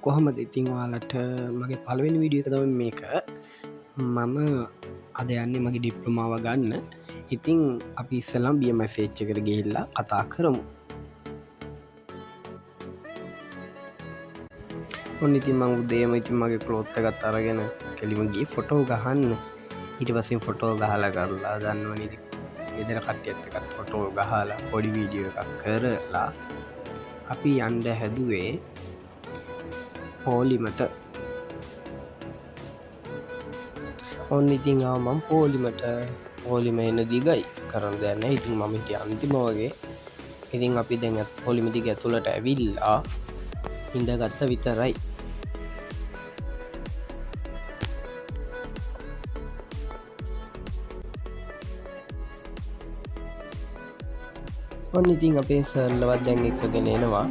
කොහොමද ඉතින් ඔයාලට මගේ පළවෙනි වීඩියෝ එක තමයි මේක. මම අද යන්නේ මගේ ඩිප්ලෝමාව ගන්න. ඉතින් අපි ඉස්සෙල්ලාම BMS එකට ගිහිල්ලා කතා කරමු. ඔන්න ඉතින් මම උදේම ඉතින් මගේ ක්ලෝත් එකත් අරගෙන කෙලිම ගියේ ෆොටෝ ගහන්න. ඊට පස්සේ ෆොටෝ ගහලා කරලා ගන්නවනේ ඉතින් ගෙදර කට්ටියත් එක්ක ෆොටෝ ගහලා පොඩි වීඩියෝ එකක් කරලා අපි යන්න හැදුවේ පෝලිමට. ඔන්න ඉතින් මම පෝලිම එන දිගයි කරන්න දෙයක් නැහැ. ඉතින් මම හිටිය අන්තිම වගේ. ඉතින් අපි දැන් පෝලිම දිග ඇතුළට ඇවිල්ලා ඉඳගත්ත විතරයි. ඔන්න ඉතින් අපේ සර්ලවත් දැන් එක්කගෙන එනවා.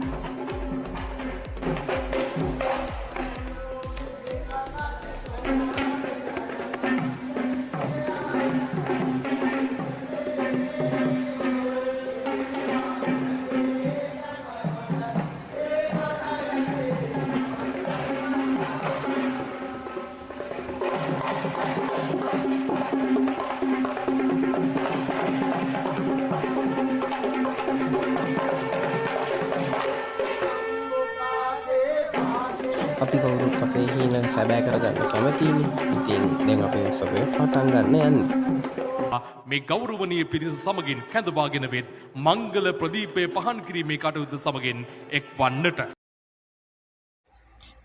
අපි කවුරුත් අපේ හීන සැබෑ කරගන්න කැමතිනේ. ඉතින් දැන් අපේ උත්සවය පටන් ගන්න යන්නේ. මේ ගෞරවනීය පිරිස සමගින් කැඳවාගෙන වෙත් මංගල ප්‍රදීපය පහන් කිරීමේ කටයුතු සමගින් එක්වන්නට.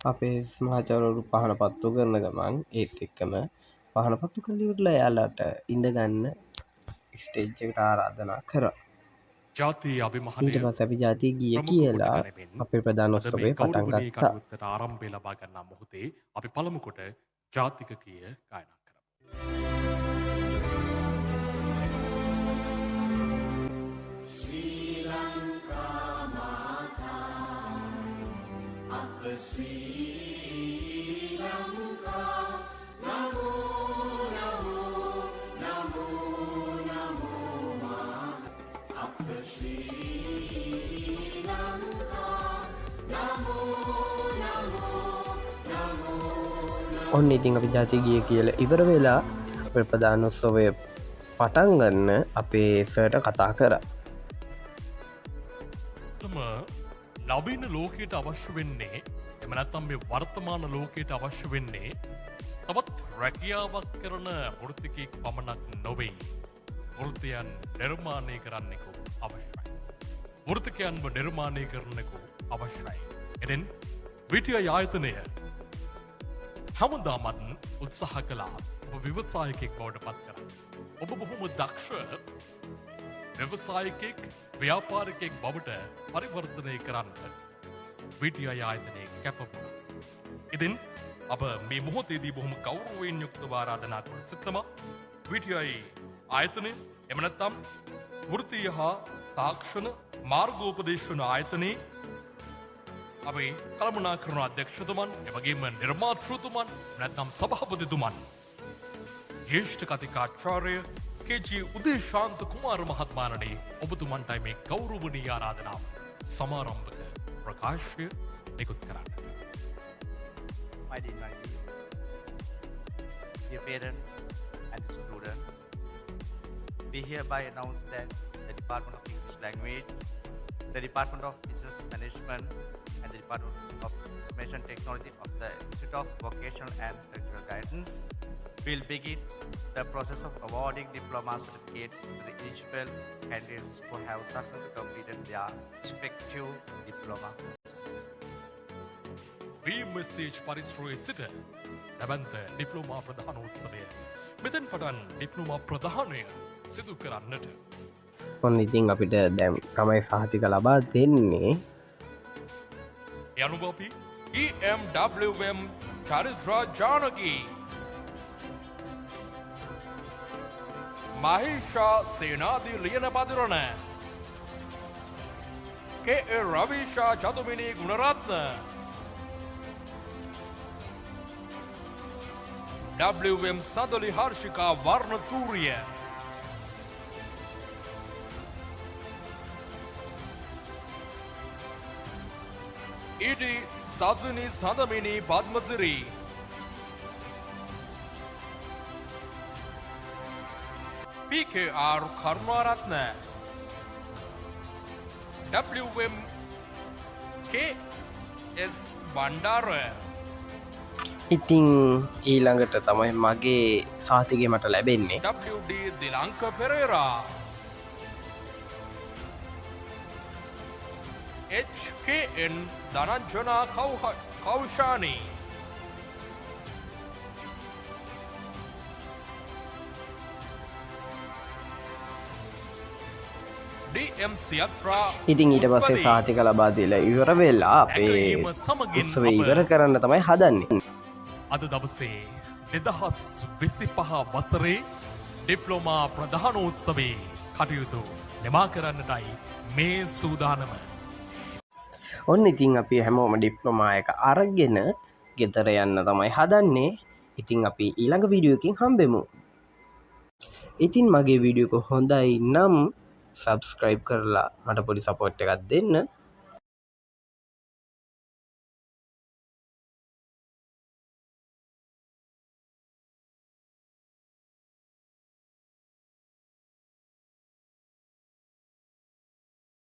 අපේ මහාචාර්යවරු පහන පත්තු කරන ගමන් ඒත් එක්කම පහන පත්තු කරලා ඉවරලා එයාලට ඉඳගන්න ස්ටේජ් එකට ආරාධනා කරා. ජාතිය අභිමානය ඊට පස්සේ අපි ජාතිය ගිය කියලා අපේ ප්‍රධාන උත්සවය පටන් ගත්තා. ආරම්භය ලබා ගන්නා මොහොතේ අපි පළමු කොට ජාතික කීය ගායනා කරමු. ශ්‍රී ලංකා මාතා අප ශ්‍රී ලංකා නමෝ නමෝ නමෝ නමෝ මා අප ශ්‍රී ලංකා නමෝ නමෝ නමෝ. ඔන්න ඉතින් අපි ජාතිය ගිය කියලා ඉවර වෙලා අපේ ප්‍රධාන උත්සවය පටන් ගන්න අපේ සර්ට කතා කරා. නවීන ලෝකයට අවශ්‍ය වෙන්නේ එම නැත්නම් මේ වර්තමාන ලෝකයට අවශ්‍ය වෙන්නේ තවත් රැකියාවක් කරන වෘත්තිකයෙක් පමණක් නොවේ. වෘත්තියන් නිර්මාණය කරන්නෙකු අවශ්‍යයි. වෘත්තිකයන්ව නිර්මාණය කරන්නෙකු අවශ්‍යයි. එතෙන් විටිය ආයතනය හැමදාමත් උත්සාහ කළා ඔබ ව්‍යවසායකයෙක් බවට පත් කරන්න. ඔබ බොහොම දක්ෂ ව්‍යවසායකයෙක් ව්‍යාපාරිකයෙක් බවට පරිවර්තනය කරන්න විටිය ආයතනය කැපවුණා. ඉතින් අප මේ මොහොතේදී බොහොම ගෞරවයෙන් යුක්තව ආරාධනා කර සිටිනවා විටිය ආයතනය එම නැත්නම් වෘත්තීය හා තාක්ෂණ මාර්ගෝපදේශන ආයතනයේ අපේ කළමනාකරණ අධ්‍යක්ෂතුමන් එවැගේම නිර්මාතෘතුමන් නැත්නම් සභාපතිතුමන් ජ්‍යෙෂ්ඨ කතිකාචාර්ය KG උදේශාන්ත කුමාර මහත්මයාණනි ඔබතුමන්ටයි මේ ගෞරවනීය ආරාධනාව සමාරම්භක ප්‍රකාශය නිකුත් කරන්න. My dear Nigerians, dear parents and students, we hereby announce that the Department of English Language, the Department of Business Management and the Department of Information Technology of the Institute of Vocational and Cultural Guidance will begin the process of awarding diploma certificates to the eligible candidates who have successfully completed their respective diploma courses. BMSH පරිශ්‍රයේ සිට ලැබෙන diploma ප්‍රධානෝත්සවය මෙතෙන් පටන් diploma ප්‍රධානය සිදු කරන්නට. ඔන්න ඉතින් අපිට දැන් තමයි සහතික ලබා දෙන්නේ. යනුව අපි EMWM චරිත්‍රා ජානකී මහේෂා සේනාදී ලියන බදිරණ KA රවිෂා චතුමිනී Gunaratne WM සදලි හර්ෂිකා Warnasuriya ED සාස්විනී සඳමිනී Padmasiri PKR Karunaratne WM KS Bandara ඉතිං ඊළඟට තමයි මගේ සාතිගේ මට ලැබෙන්නේ WD දිලංක පෙරේරා HKN ධනංජනා කෞෂානී ඉතින් ඊට පස්සේ සාතික ලබා දීලා ඉවර වෙලා අපේ උත්සවය ඉවර කරන්න තමයි හදන්නේ. අද දවසේ 2025 වසරේ ඩිප්ලෝමා ප්‍රධානෝත්සවයේ කටයුතු නිමා කරන්නටයි මේ සූදානම. ඔන්න ඉතින් අපි හැමෝම ඩිප්ලෝමා එක අරගෙන ගෙදර යන්න තමයි හදන්නේ. ඉතින් අපි ඊළඟ වීඩියෝ එකකින් හම්බෙමු. ඉතින් මගේ වීඩියෝ එක හොඳයි නම් සබස්ක්‍රයිබ් කරලා මට පොඩි සපෝට් එකක් දෙන්න.